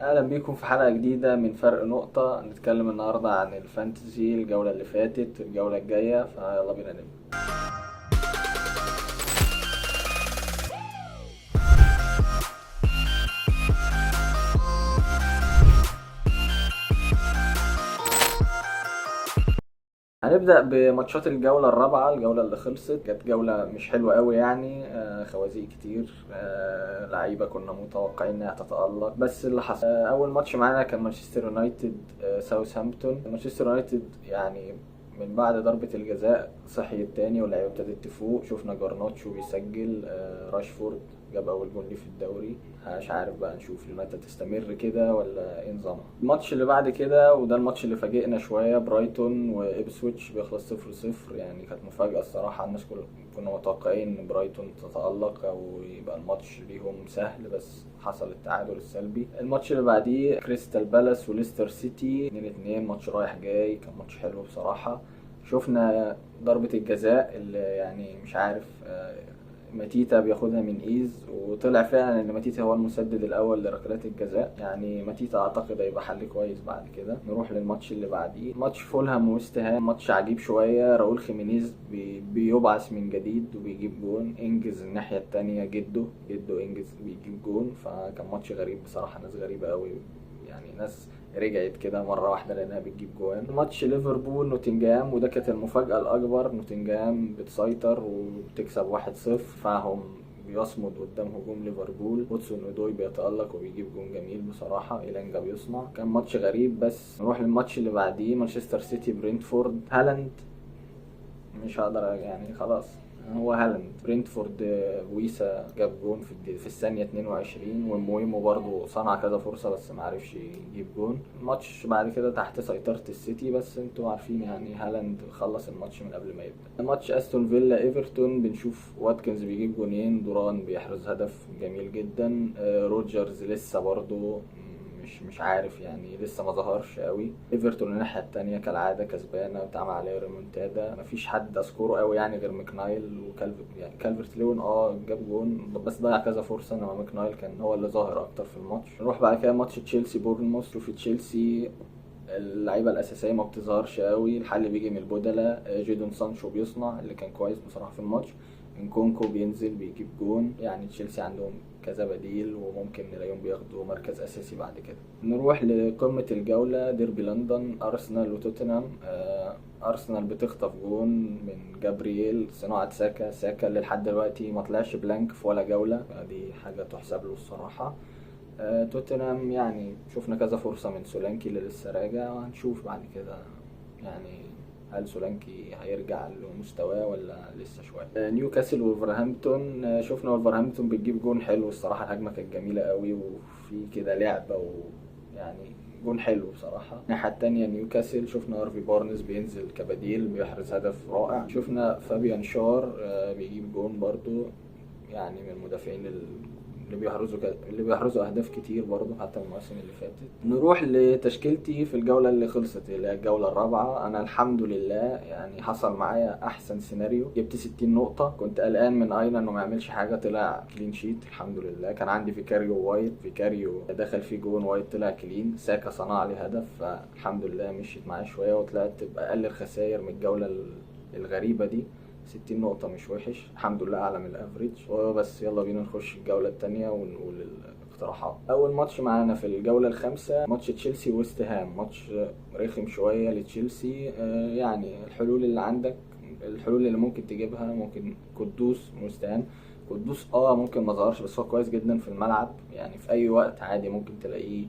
اهلا بيكم في حلقة جديدة من فرق نقطة. نتكلم النهاردة عن الفانتزي، الجولة اللي فاتت الجولة الجاية، فيلا بينا نبدأ. هنبدأ بماتشات الجولة الرابعة. الجولة اللي خلصت كانت جولة مش حلوة قوي يعني، خوازيق كتير، لعيبة كنا متوقعين انها تتألق، بس اللي حصل أول ماتش معانا كان مانشستر يونايتد ساوثهامبتون. مانشستر يونايتد يعني من بعد ضربة الجزاء صحي التاني واللعيبة ابتدت تفوق. شفنا جارناتشو بيسجل، راشفورد جاب أول جون ليه في الدوري. مش عارف بقى، نشوف اليونايتد تستمر كده ولا ايه نظامها. الماتش اللي بعد كده وده الماتش اللي فاجئنا شويه، برايتون وإبسويتش بيخلص 0-0. يعني كانت مفاجاه الصراحه، الناس كنا متوقعين ان برايتون تتالق او يبقى الماتش ليهم سهل، بس حصل التعادل السلبي. الماتش اللي بعديه كريستال بالاس وليستر سيتي 2-2، ماتش رايح جاي، كان ماتش حلو بصراحه. شفنا ضربة الجزاء اللي يعني مش عارف، ماتيتا بياخدها من ايز، وطلع فعلا ان ماتيتا هو المسدد الاول لركلات الجزاء. يعني ماتيتا اعتقد هيبقى حل كويس بعد كده. نروح للماتش اللي بعديه، ماتش فولهام ويست هام، ماتش عجيب شويه. راؤول خيمينيز بيبعث من جديد وبيجيب جون. انجز الناحيه التانية، جده انجز بيجيب جون. فكان ماتش غريب بصراحه، ناس غريبه قوي يعني، ناس رجعت كده مرة واحدة لأنها بتجيب جوان. ماتش ليفربول نوتنجهام، وده كانت المفاجأة الأكبر. نوتنجهام بتسيطر وبتكسب 1-0، فهم بيصمد قدام هجوم ليفربول. واتسون اودوي بيتألق وبيجيب جون جميل بصراحة، إيلانجا بيصنع. كان ماتش غريب. بس نروح للماتش اللي بعديه، مانشستر سيتي برينتفورد. هالاند مش هقدر يعني خلاص، هو هالاند. برينتفورد ويسا جاب جون في الثانية 22، ومويمو برضو صنع كذا فرصة بس ما عرفش يجيب جون. الماتش بعد كده تحت سيطرة السيتي، بس انتوا عارفين يعني هالاند خلص الماتش من قبل ما يبدأ. ماتش استون فيلا ايفرتون، بنشوف واتكنز بيجيب جونين، دوران بيحرز هدف جميل جدا، روجرز لسه برضو مش عارف يعني، لسه ما ظهرش قوي. ايفرتون الناحيه التانية كالعاده كسبانه، بتعمل عليها ريمونتادا. مفيش حد اذكره قوي يعني غير ميكنايل وكالفرت. يعني كالفرت لون جاب جون بس ضيع كذا فرصه، انما ميكنايل كان هو اللي ظاهر اكتر في الماتش. نروح بعد كده ماتش تشيلسي بورنموث. شوف تشيلسي اللعيبه الاساسيه ما بتظهرش قوي، الحل بيجي من البودلة. جيدون سانشو بيصنع اللي كان كويس بصراحه في الماتش. انكونكو بينزل بيجيب جون. يعني تشيلسي عندهم كذا بديل، وممكن نلاقيهم بياخدوا مركز اساسي بعد كده. نروح لقمة الجولة، ديربي لندن، ارسنال وتوتنهام. ارسنال بتخطف جون من جابرييل، صناعة ساكا اللي لحد دلوقتي ما طلعش بلانك في ولا جولة، دي حاجة تحسب له الصراحة. توتنهام يعني شفنا كذا فرصة من سولانكي اللي لسه راجع، وهنشوف بعد كده يعني هل سولانكي هيرجع لمستواه ولا لسه شويه. نيوكاسل وولفرهامبتون، شفنا وولفرهامبتون بتجيب جون حلو الصراحه، الهجمه كانت جميله قوي وفي كده لعبه ويعني جون حلو بصراحه. الناحيه التانية نيوكاسل، شفنا ارفي بارنز بينزل كبديل بيحرز هدف رائع. شفنا فابيان شار بيجيب جون برضو، يعني من المدافعين اللي بيحرزوا اهداف كتير برضه حتى المواسم اللي فاتت. نروح لتشكيلتي في الجوله اللي خلصت اللي هي الجوله الرابعه. انا الحمد لله يعني حصل معايا احسن سيناريو، جبت 60 نقطه. كنت قلقان من اينا انه ما يعملش حاجه، طلع كلين شيت الحمد لله. كان عندي فيكاريو وايت، فيكاريو دخل فيه جون، وايت طلع كلين، ساكا صنع لي هدف، فالحمد لله مشيت معايا شويه وطلعت باقل الخسائر من الجوله الغريبه دي. 60 نقطة مش وحش، الحمد لله أعلى من الأفريج. وبس يلا بينا نخش الجولة التانية ونقول الاقتراحات. أول ماتش معانا في الجولة الخامسة ماتش تشيلسي ويست هام، ماتش رخم شوية لتشيلسي. يعني الحلول اللي عندك، الحلول اللي ممكن تجيبها، ممكن قدوس ويست هام. قدوس ممكن ما ظهرش بس هو كويس جدا في الملعب، يعني في أي وقت عادي ممكن تلاقيه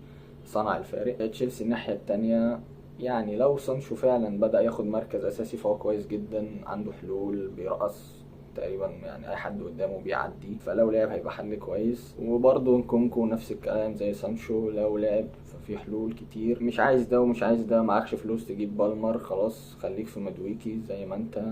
صنع الفارق. تشيلسي الناحية التانية، يعني لو سانشو فعلا بدأ ياخد مركز أساسي فهو كويس جدا، عنده حلول، بيرقص تقريبا يعني أي حد قدامه بيعدي، فلو لعب هيبقى حل كويس. وبرضه نكونكو نفس الكلام زي سانشو، لو لعب ففي حلول كتير. مش عايز ده ومش عايز ده، معكش فلوس تجيب بالمر، خلاص خليك في مدويكي زي ما انت.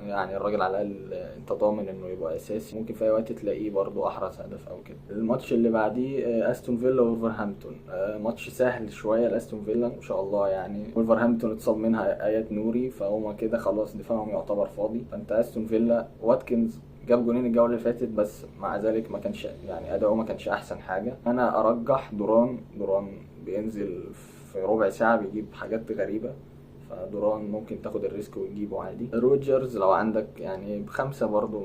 يعني الراجل على الأقل انت ضامن انه يبقى أساسي، ممكن في أي وقت تلاقيه برضه أحرز هدف أو كده. الماتش اللي بعديه أستون فيلا وولفرهامبتون، ماتش سهل شوية لأستون فيلا إن شاء الله. يعني وولفرهامبتون اتصاب منها آيات نوري، فهما كده خلاص دفاعهم يعتبر فاضي. فأنت أستون فيلا واتكنز جاب جونين الجوله اللي فاتت، بس مع ذلك ما كانش يعني اداؤه ما كانش احسن حاجه. انا ارجح دوران بينزل في ربع ساعه بيجيب حاجات غريبه، فدوران ممكن تاخد الريسك وتجيبه عادي. روجرز لو عندك يعني ب5 برضه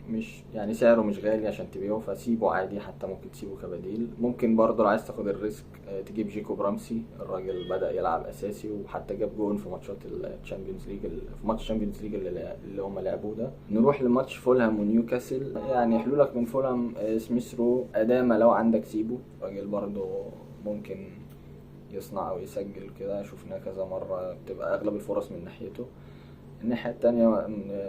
مش يعني سعره مش غالي عشان تبيعه، فسيبه عادي، حتى ممكن تسيبه كبديل. ممكن برضه لو عايز تاخد الريسك تجيب جيكوب رامسي، الراجل بدأ يلعب اساسي وحتى جاب جون في ماتشات الشامبيونز ليج، في ماتش الشامبيونز ليج اللي هم لعبوه ده. نروح لماتش فولهام ونيوكاسل. يعني حلولك من فولهام سميث رو، اداما لو عندك سيبه، الراجل برضه ممكن يصنع او يسجل كده، شفناه كذا مره بتبقى اغلب الفرص من ناحيته. الناحية التانية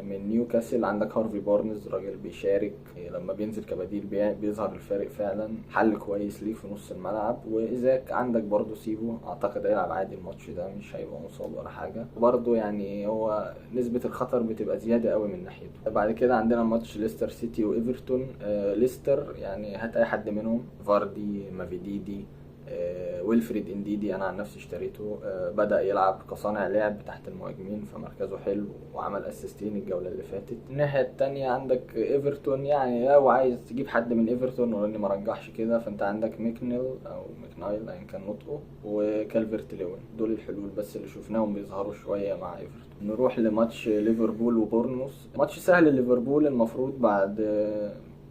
من نيوكاسل عندك هارفي بارنز، راجل بيشارك لما بينزل كبديل بيظهر الفارق فعلا، حل كويس ليه في نص الملعب. وإذاك عندك برضو سيبو، أعتقد هيلعب عادي الماتش ده، مش هيبقى مصاب ولا حاجة. برضو يعني هو نسبة الخطر بتبقى زيادة قوي من ناحيته. بعد كده عندنا ماتش ليستر سيتي وإيفرتون. ليستر يعني هات أي حد منهم، فاردي، مافيديدي، ويلفريد انديدي، انا عن نفسي اشتريته. بدأ يلعب كصانع لعب تحت المهاجمين، فمركزه حلو وعمل اسيستين الجولة اللي فاتت. الناحية التانية عندك ايفرتون، يعني لو عايز تجيب حد من ايفرتون ولاني مرجحش كده، فانت عندك ميكنيل او ميكنايل ايا كان نطقه، وكالفرت لوين. دول الحلول بس اللي شفناهم بيظهروا شوية مع ايفرتون. نروح لماتش ليفربول وبورنموث. ماتش سهل ليفربول المفروض بعد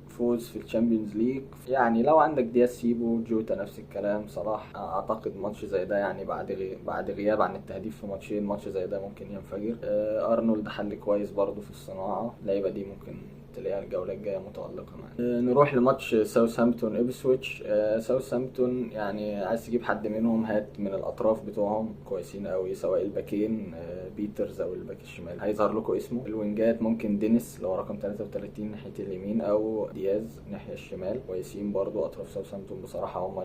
فوز في الشامبيونز ليج. يعني لو عندك دياز سيبو، جوتا نفس الكلام، صلاح، اعتقد ماتش زي ده يعني بعد غياب عن التهديف في ماتشين، ماتش زي ده ممكن ينفجر. ارنولد حل كويس برضو في الصناعه، اللعيبه دي ممكن تلاقيها الجوله الجايه متالقه معانا. نروح لماتش ساوثهامبتون ابسويتش. ساوثهامبتون يعني عايز تجيب حد منهم، هات من الاطراف بتوعهم كويسين قوي، سواء الباكين بيترز او الباك الشمال هيظهر لكم اسمه. الوينجات ممكن دينيس اللي هو رقم 33 ناحيه اليمين، او دياز ناحيه الشمال، كويسين برضو. اطراف ساوثهامبتون بصراحه هم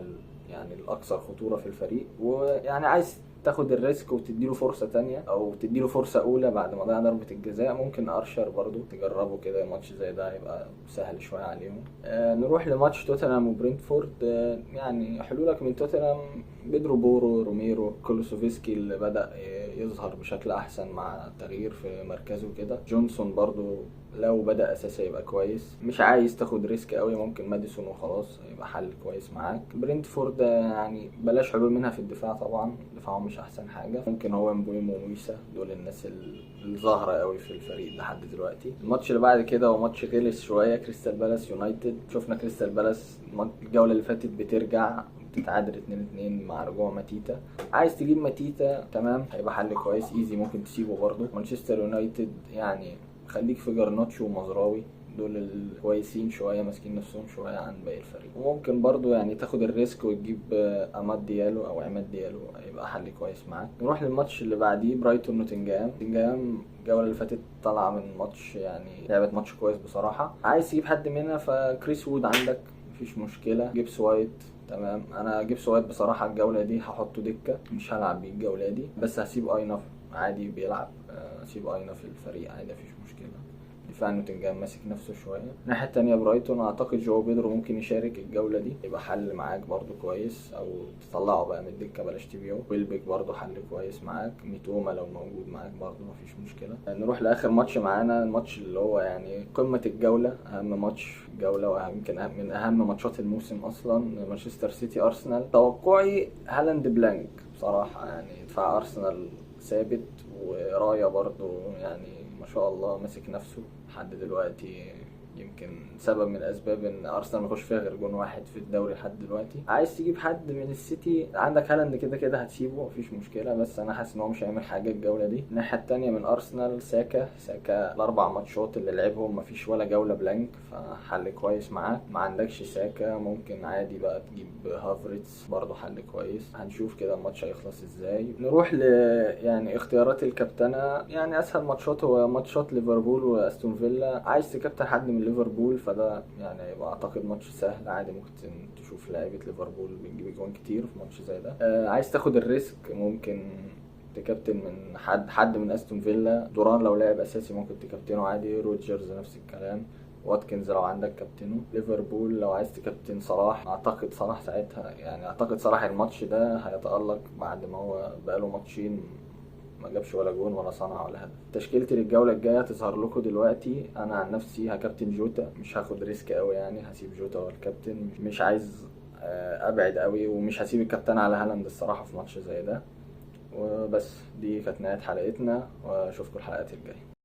يعني الاكثر خطوره في الفريق. ويعني عايز تاخد الريسك وتديله فرصة تانية او تديله فرصة اولى بعد ما ضيع ضربة الجزاء، ممكن ارشر برضو تجربه كده، ماتش زي ده هيبقى سهل شوية عليهم. نروح لماتش توتنهام وبرينتفورد. يعني حلولك من توتنهام بيدرو بورو، روميرو، كولوسوفسكي اللي بدأ يظهر بشكل احسن مع تغيير في مركزه كده. جونسون برضو لو بدأ اساسي يبقى كويس. مش عايز تاخد ريسك قوي، ممكن ماديسون وخلاص يبقى حل كويس معاك. برينتفورد يعني بلاش حلول منها في الدفاع، طبعا دفاعهم مش احسن حاجه. ممكن هو مبويمو ومويسا، دول الناس الظاهره قوي في الفريق لحد دلوقتي. الماتش اللي بعد كده هو ماتش غلس شويه، كريستال بالاس يونايتد. شفنا كريستال بالاس الجوله اللي فاتت بترجع تتعادل 2-2 مع رجوع ماتيتا. عايز تجيب ماتيتا تمام، هيبقى حل كويس ايزي، ممكن تسيبه برضه. مانشستر يونايتد يعني خليك في جرناتشو ومزراوي، دول الكويسين شويه، ماسكين نفسهم شويه عن باقي الفريق. وممكن برضو يعني تاخد الريسك وتجيب اماد ديالو او عماد ديالو، هيبقى حل كويس معاك. نروح للماتش اللي بعديه، برايتون نوتنجهام. نوتنجهام الجوله اللي فاتت طالعه من ماتش، يعني لعبت ماتش كويس بصراحه. عايز تجيب حد منها، فكريس وود عندك مفيش مشكله. جيبس وايت تمام. انا جيبس وايت بصراحه الجوله دي هحطه دكه، مش هلعب بيه الجوله دي، بس هسيب اينا عادي بيلعب. هسيب اينا في الفريق عادي، مفيش مشكله. دفاع نوتنجهام ماسك نفسه شويه. الناحيه التانية برايتون، اعتقد جو بيدرو ممكن يشارك الجوله دي، يبقى حل معاك برضو كويس، او تطلعه بقى من الدكه بلاش تبيعه. ويلبك برضو حل كويس معاك. ميتوما لو موجود معاك برضو مفيش مشكله. نروح لاخر ماتش معانا، الماتش اللي هو يعني قمه الجوله، اهم ماتش في الجوله، ويمكن من اهم ماتشات الموسم اصلا، مانشستر سيتي ارسنال. توقعي هالاند بلانك بصراحه، يعني دفاع ارسنال ثابت، ورايا برضو يعني ما شاء الله ماسك نفسه لحد دلوقتي. يمكن سبب من الاسباب ان ارسنال ما يخش فيها غير جون واحد في الدوري لحد دلوقتي. عايز تجيب حد من السيتي، عندك هالاند كده كده هتسيبه مفيش مشكله، بس انا حاسس ان هو مش هيعمل حاجه الجوله دي. الناحيه التانية من ارسنال، ساكا الاربع ماتشات اللي لعبهم مفيش ولا جوله بلانك، فحل كويس معاه. ما عندكش ساكا، ممكن عادي بقى تجيب هافريتس، برضه حل كويس. هنشوف كده الماتش هيخلص ازاي. نروح يعني اختيارات الكابتنه. يعني اسهل ماتشات هو ماتشات ليفربول واستون فيلا. عايز تكابتن حد من ليفربول، فده يعني هيبقى اعتقد ماتش سهل عادي، ممكن تشوف لعيبه ليفربول بتجيب جوان كتير في ماتش زي ده. عايز تاخد الريسك، ممكن تكابتن من حد من استون فيلا. دوران لو لعب اساسي ممكن تكابتنه عادي. روجرز نفس الكلام. واتكنز لو عندك كابتنه. ليفربول لو عايز تكابتن صلاح، اعتقد صلاح ساعتها، يعني اعتقد صلاح الماتش ده هيتألق بعد ما هو بقاله ماتشين ما جابش ولا جون ولا صنع ولا هدف. تشكيلتي للجوله الجايه تظهر لكم دلوقتي. انا عن نفسي هكابتن جوتا، مش هاخد ريسك قوي يعني، هسيب جوتا هو الكابتن، مش عايز ابعد قوي، ومش هسيب الكابتن على هالاند الصراحه في ماتش زي ده. وبس دي كانت نهايه حلقتنا، واشوفكم الحلقات الجايه.